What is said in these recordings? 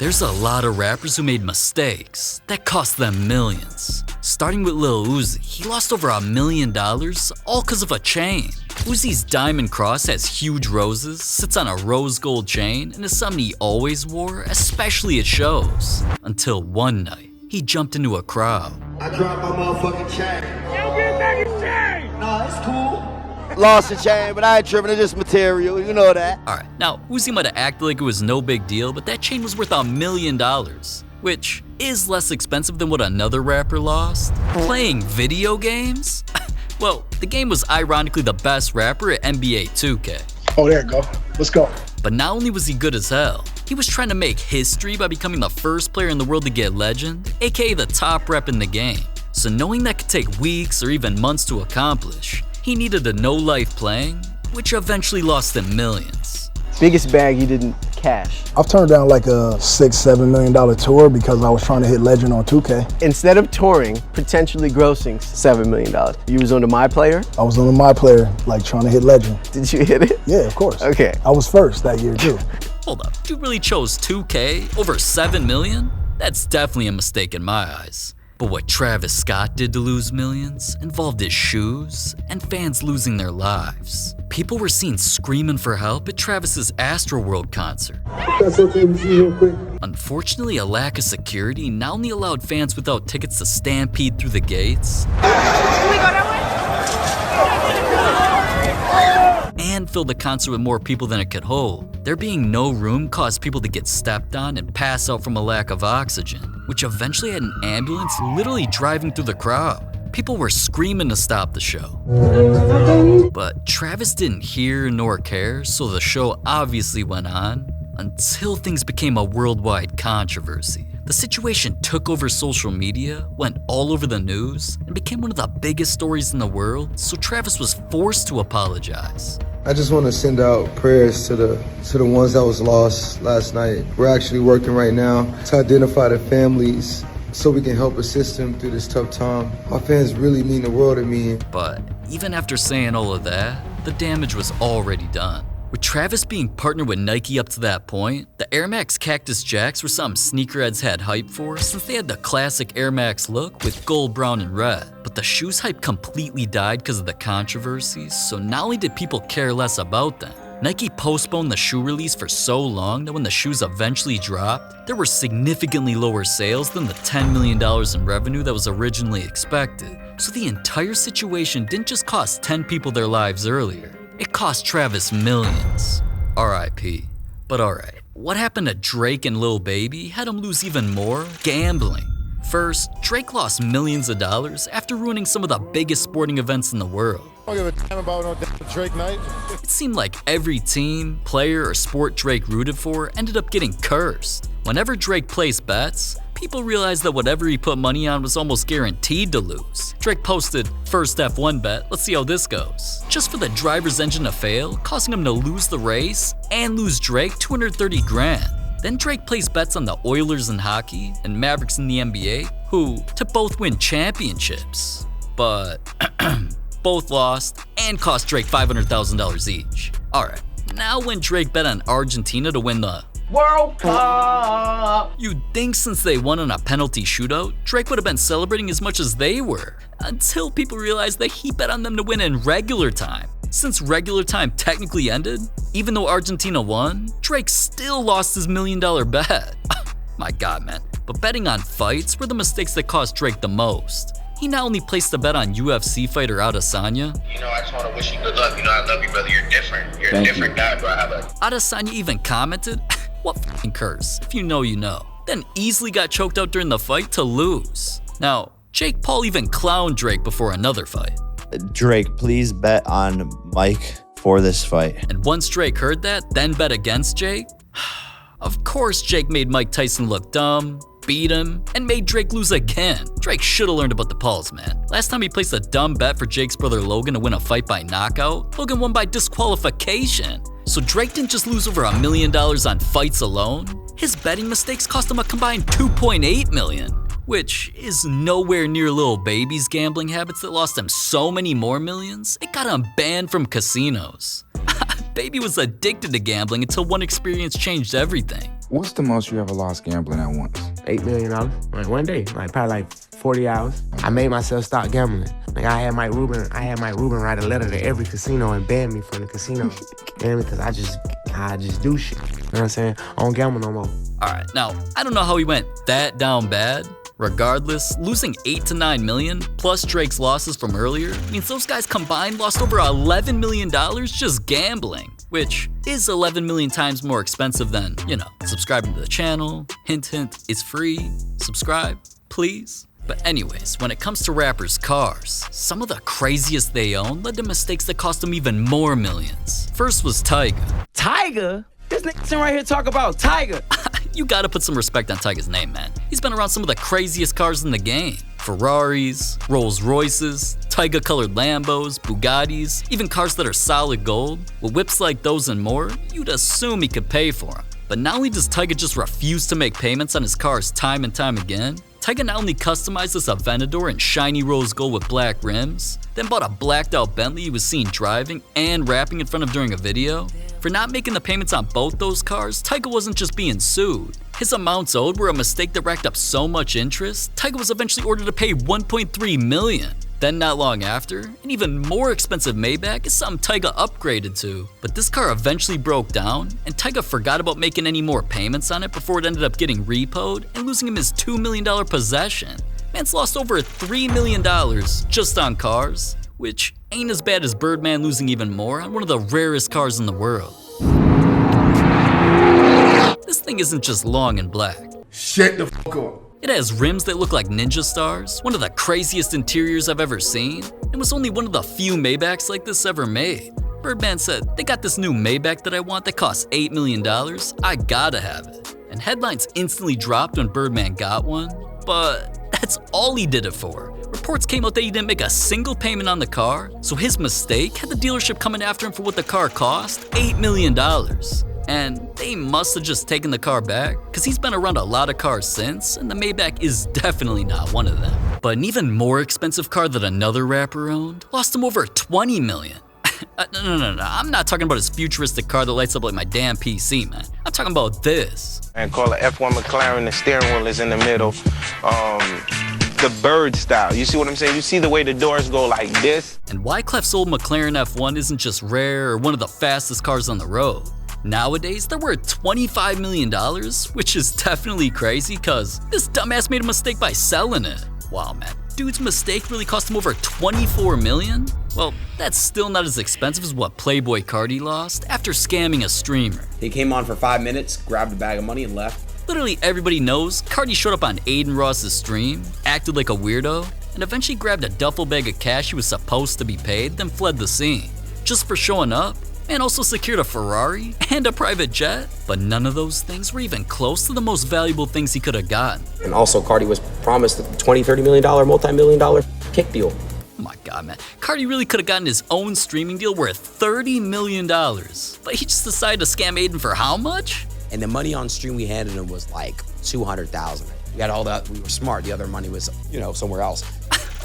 There's a lot of rappers who made mistakes that cost them millions. Starting with Lil Uzi, he lost over $1 million all cause of a chain. Uzi's diamond cross has huge roses, sits on a rose gold chain, and is something he always wore, especially at shows. Until one night, he jumped into a crowd. I dropped my motherfucking chain. Yo, get back his chain! Nah, it's cool. Lost the chain, but I ain't tripping, it's just material, you know that. Alright, now Uzi might have acted like it was no big deal, but that chain was worth $1 million, which is less expensive than what another rapper lost. Playing video games? Well, the game was ironically the best rapper at NBA 2K. Oh, there you go. Let's go. But not only was he good as hell, he was trying to make history by becoming the first player in the world to get legend, aka the top rep in the game. So knowing that could take weeks or even months to accomplish, he needed to know life playing, which eventually lost him millions. Biggest bag you didn't cash? I've turned down like a $6-7 million tour because I was trying to hit legend on 2K. Instead of touring, potentially grossing $7 million, you was on the My Player? I was on the My Player, like trying to hit legend. Did you hit it? Yeah, of course. Okay. I was first that year too. Hold up, you really chose 2K over $7 million? That's definitely a mistake in my eyes. But what Travis Scott did to lose millions involved his shoes and fans losing their lives. People were seen screaming for help at Travis's Astroworld concert. That's okay with you real quick. Unfortunately, a lack of security not only allowed fans without tickets to stampede through the gates, and fill the concert with more people than it could hold. There being no room caused people to get stepped on and pass out from a lack of oxygen, which eventually had an ambulance literally driving through the crowd. People were screaming to stop the show. But Travis didn't hear nor care, so the show obviously went on until things became a worldwide controversy. The situation took over social media, went all over the news, and became one of the biggest stories in the world, so Travis was forced to apologize. I just want to send out prayers to the ones that was lost last night. We're actually working right now to identify the families so we can help assist them through this tough time. My fans really mean the world to me. But even after saying all of that, the damage was already done. With Travis being partnered with Nike up to that point, the Air Max Cactus Jacks were something sneakerheads had hype for since they had the classic Air Max look with gold, brown, and red. But the shoes hype completely died because of the controversies, so not only did people care less about them, Nike postponed the shoe release for so long that when the shoes eventually dropped, there were significantly lower sales than the $10 million in revenue that was originally expected. So the entire situation didn't just cost 10 people their lives earlier. It cost Travis millions. R.I.P. But alright, what happened to Drake and Lil Baby had him lose even more? Gambling. First, Drake lost millions of dollars after ruining some of the biggest sporting events in the world. I don't give a damn about no damn Drake night. It seemed like every team, player, or sport Drake rooted for ended up getting cursed. Whenever Drake placed bets, people realized that whatever he put money on was almost guaranteed to lose. Drake posted, "First F1 bet, let's see how this goes," just for the driver's engine to fail, causing him to lose the race and lose Drake 230 grand. Then Drake placed bets on the Oilers in hockey and Mavericks in the NBA, who to both win championships. But both lost and cost Drake $500,000 each. Alright, now when Drake bet on Argentina to win the World Cup, you'd think since they won on a penalty shootout, Drake would have been celebrating as much as they were, until people realized that he bet on them to win in regular time. Since regular time technically ended, even though Argentina won, Drake still lost his $1 million bet. My god, man. But betting on fights were the mistakes that cost Drake the most. He not only placed a bet on UFC fighter Adesanya. I just want to wish you good luck. I love you, brother. You're different. You're a different guy, bro. Adesanya even commented, "What fucking curse? If you know, you know." Then easily got choked out during the fight to lose. Now, Jake Paul even clowned Drake before another fight. Drake, please bet on Mike for this fight. And once Drake heard that, then bet against Jake? Of course Jake made Mike Tyson look dumb, beat him, and made Drake lose again. Drake should've learned about the Pauls, man. Last time he placed a dumb bet for Jake's brother Logan to win a fight by knockout, Logan won by disqualification. So Drake didn't just lose over $1 million on fights alone. His betting mistakes cost him a combined $2.8 million. Which is nowhere near Lil Baby's gambling habits that lost him so many more millions, it got him banned from casinos. Baby was addicted to gambling until one experience changed everything. What's the most you ever lost gambling at once? $8 million, like one day, like probably like 40 hours. I made myself stop gambling. Like I had Mike Rubin write a letter to every casino and ban me from the casino. Because I just do shit. You know what I'm saying? I don't gamble no more. All right, now, I don't know how he went that down bad. Regardless, losing 8 to 9 million plus Drake's losses from earlier means those guys combined lost over $11 million just gambling, which is 11 million times more expensive than, subscribing to the channel. Hint, hint, it's free. Subscribe, please. But anyways, when it comes to rappers' cars, some of the craziest they own led to mistakes that cost them even more millions. First was Tyga. Tyga? This nigga right here talk about Tyga. You gotta put some respect on Tyga's name, man. He's been around some of the craziest cars in the game. Ferraris, Rolls Royces, Tyga-colored Lambos, Bugattis, even cars that are solid gold. With whips like those and more, you'd assume he could pay for them. But not only does Tyga just refuse to make payments on his cars time and time again, Tyga not only customized this Aventador in shiny rose gold with black rims, then bought a blacked out Bentley he was seen driving and rapping in front of during a video. For not making the payments on both those cars, Tyga wasn't just being sued. His amounts owed were a mistake that racked up so much interest, Tyga was eventually ordered to pay $1.3 million. Then not long after, an even more expensive Maybach is something Tyga upgraded to. But this car eventually broke down, and Tyga forgot about making any more payments on it before it ended up getting repoed and losing him his $2 million possession. Man's lost over $3 million just on cars, which ain't as bad as Birdman losing even more on one of the rarest cars in the world. This thing isn't just long and black. Shut the fuck up. It has rims that look like ninja stars, one of the craziest interiors I've ever seen, and was only one of the few Maybachs like this ever made. Birdman said, "They got this new Maybach that I want that costs $8 million, I gotta have it." And headlines instantly dropped when Birdman got one, but that's all he did it for. Reports came out that he didn't make a single payment on the car, so his mistake had the dealership coming after him for what the car cost, $8 million. And they must have just taken the car back, because he's been around a lot of cars since, and the Maybach is definitely not one of them. But an even more expensive car that another rapper owned lost him over $20 million. No, I'm not talking about his futuristic car that lights up like my damn PC, man. I'm talking about this. And call it F1 McLaren, the steering wheel is in the middle. The bird style, you see what I'm saying? You see the way the doors go like this? And Wyclef's old McLaren F1 isn't just rare or one of the fastest cars on the road. Nowadays, they're worth $25 million, which is definitely crazy because this dumbass made a mistake by selling it. Wow, man, dude's mistake really cost him over $24 million? Well, that's still not as expensive as what Playboi Carti lost after scamming a streamer. He came on for 5 minutes, grabbed a bag of money and left. Literally everybody knows Carti showed up on Aiden Ross's stream, acted like a weirdo, and eventually grabbed a duffel bag of cash he was supposed to be paid, then fled the scene. Just for showing up, man also secured a Ferrari and a private jet, but none of those things were even close to the most valuable things he could have gotten. And also Carti was promised a $20-30 million, multi-million-dollar kick deal. Oh my god, man. Carti really could have gotten his own streaming deal worth $30 million, but he just decided to scam Aiden for how much? And the money on stream we handed him was like $200,000. We got all that, we were smart. The other money was, somewhere else.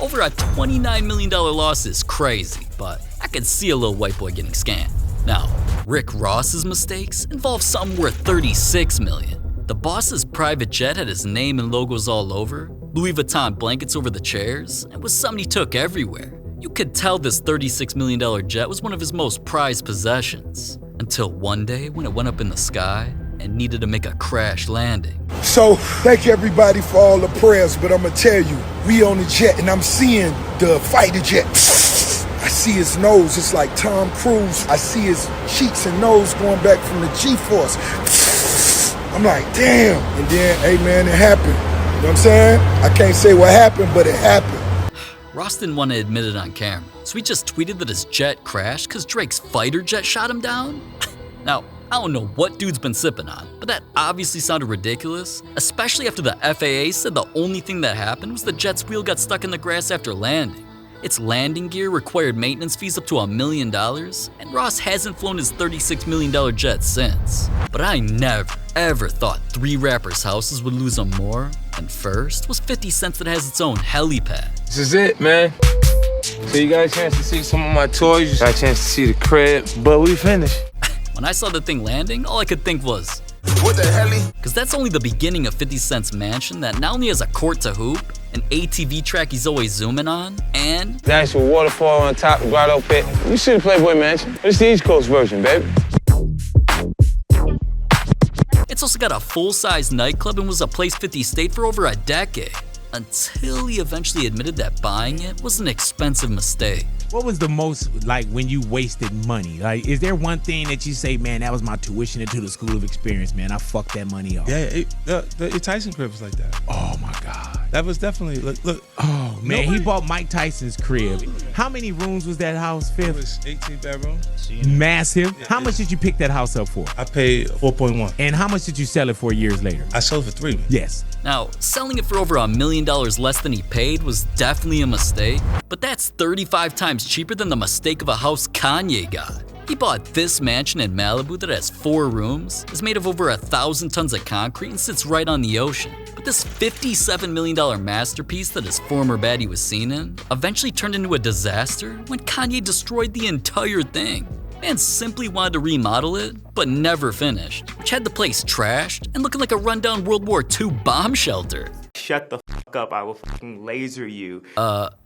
Over a $29 million loss is crazy, but I could see a little white boy getting scammed. Now, Rick Ross's mistakes involve something worth $36 million. The boss's private jet had his name and logos all over, Louis Vuitton blankets over the chairs, and was something he took everywhere. You could tell this $36 million jet was one of his most prized possessions, until one day when it went up in the sky and needed to make a crash landing. So, thank you everybody for all the prayers, but I'm gonna tell you, we on the jet and I'm seeing the fighter jet. I see his nose, it's like Tom Cruise. I see his cheeks and nose going back from the G-force. I'm like, damn. And then, hey man, it happened. You know what I'm saying? I can't say what happened, but it happened. Ross didn't want to admit it on camera, so he just tweeted that his jet crashed because Drake's fighter jet shot him down. Now, I don't know what dude's been sipping on, but that obviously sounded ridiculous, especially after the FAA said the only thing that happened was the jet's wheel got stuck in the grass after landing. Its landing gear required maintenance fees up to $1 million, and Ross hasn't flown his $36 million jet since. But I never, ever thought three rappers' houses would lose them more, and first was 50 Cent that has its own helipad. This is it, man. So you got a chance to see some of my toys, you got a chance to see the crib, but we finished. When I saw the thing landing, all I could think was, What the hell? Cause that's only the beginning of 50 Cent's mansion that not only has a court to hoop, an ATV track he's always zooming on, and the actual waterfall on top, the grotto pit. You see the Playboi mansion. It's the East Coast version, baby. It's also got a full-size nightclub and was a place 50 stayed for over a decade, until he eventually admitted that buying it was an expensive mistake. What was the most, like, when you wasted money? Like, is there one thing that you say, man, that was my tuition into the school of experience, man, I fucked that money off? Yeah, the Tyson crib was like that. Oh my God. That was definitely, look. Oh man, he bought Mike Tyson's crib. How many rooms was that house, Fifth? It was 18 bedrooms. Massive. How much did you pick that house up for? I paid 4.1. And how much did you sell it for years later? I sold it for 3. Yes. Now, selling it for over $1 million less than he paid was definitely a mistake, but that's 35 times cheaper than the mistake of a house Kanye got. He bought this mansion in Malibu that has 4 rooms, is made of over 1,000 tons of concrete, and sits right on the ocean. But this $57 million masterpiece that his former baddie was seen in eventually turned into a disaster when Kanye destroyed the entire thing. Man simply wanted to remodel it, but never finished, which had the place trashed and looking like a rundown World War II bomb shelter. Shut the fuck up, I will fucking laser you.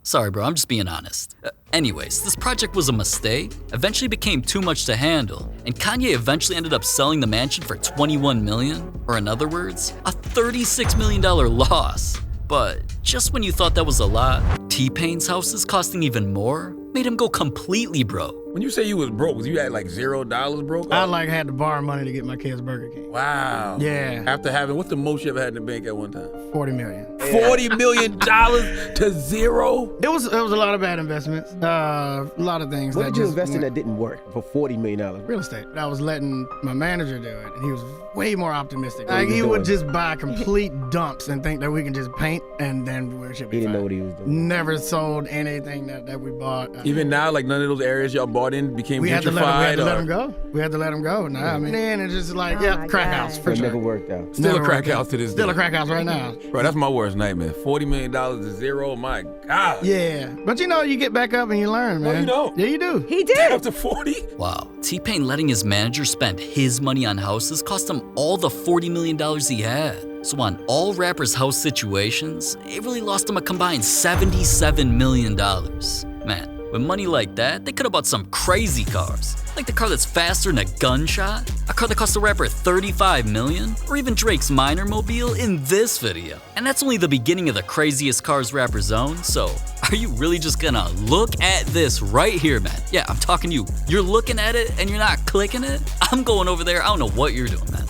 Sorry bro, I'm just being honest. Anyways, this project was a mistake, eventually became too much to handle, and Kanye eventually ended up selling the mansion for $21 million, or in other words, a $36 million loss. But just when you thought that was a lot, T-Pain's houses costing even more made him go completely broke. When you say you was broke, was you at like $0 broke? I had to borrow money to get my kids Burger King. Wow. Yeah. After having, what's the most you ever had in the bank at one time? $40 million. $40 million to zero? It was a lot of bad investments. A lot of things. What did you invest in that didn't work for $40 million? Real estate. I was letting my manager do it, and he was way more optimistic. Like he would just buy complete dumps and think that we can just paint, and then we should be He didn't fine. know what he was doing. Never sold anything that we bought. Even now, like none of those areas y'all bought in became we had to gentrified? let him go. We had to let him go. Nah, I mean, then it's just like, crack house for It sure. never worked out. Still Never a crack worked out. house to this day. Still a crack house right now. Bro, that's my worst nightmare. $40 million to zero, my God. Yeah, but you get back up and you learn, man. No, you don't. Yeah, you do. He did. Up to 40? Wow, T-Pain letting his manager spend his money on houses cost him all the $40 million he had. So on all rappers' house situations, it really lost him a combined $77 million. Man, with money like that, they could have bought some crazy cars. Like the car that's faster than a gunshot, a car that cost the rapper $35 million, or even Drake's minor mobile in this video. And that's only the beginning of the craziest cars rappers own, so are you really just gonna look at this right here, man? Yeah, I'm talking to you. You're looking at it and you're not clicking it? I'm going over there, I don't know what you're doing, man.